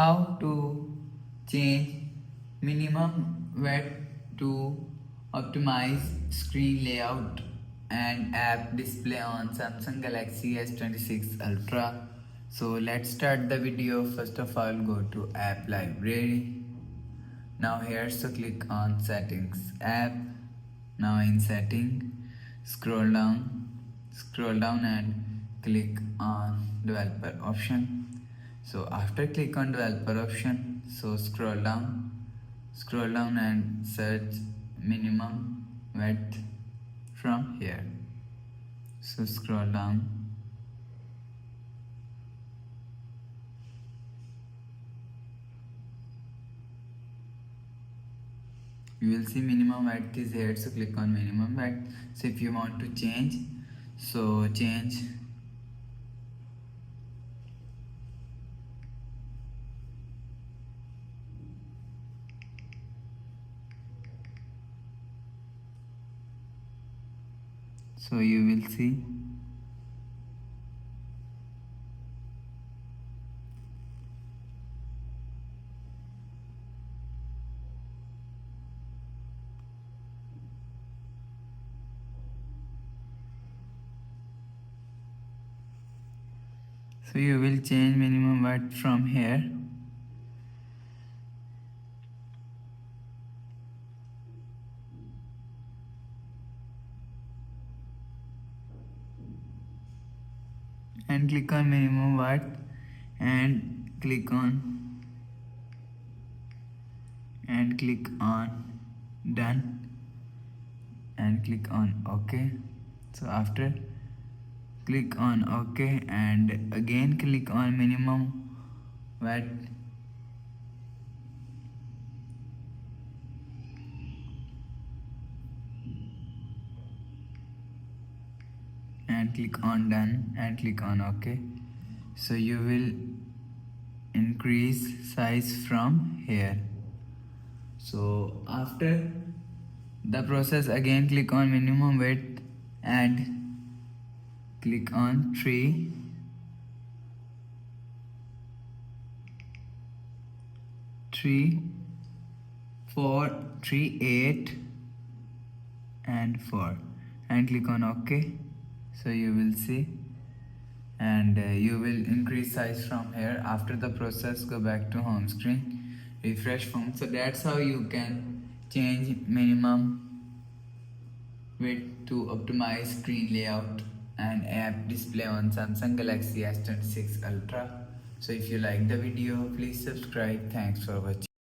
How to change minimum width to optimize screen layout and app display on Samsung Galaxy S26 Ultra. So let's start the video. First of all, go to app library. Now here, so click on settings app. Now in setting, scroll down and click on developer option. So after click on developer option, so scroll down and search minimum width from here. So scroll down. You will see minimum width is here, so click on minimum width. So if you want to change, so change. So you will see so you will change minimum width from here. And click on minimum width and click on done and click on OK. So after click on OK and again click on minimum width and click on done and click on OK. So you will increase size from here. So after the process, again click on minimum width and click on 3 4 3 8 and 4 and click on OK. So you will see, and you will increase size from here. After the process, go back to home screen, refresh phone. So that's how you can change minimum width to optimize screen layout and app display on Samsung Galaxy S26 Ultra. So if you like the video, please subscribe. Thanks for watching.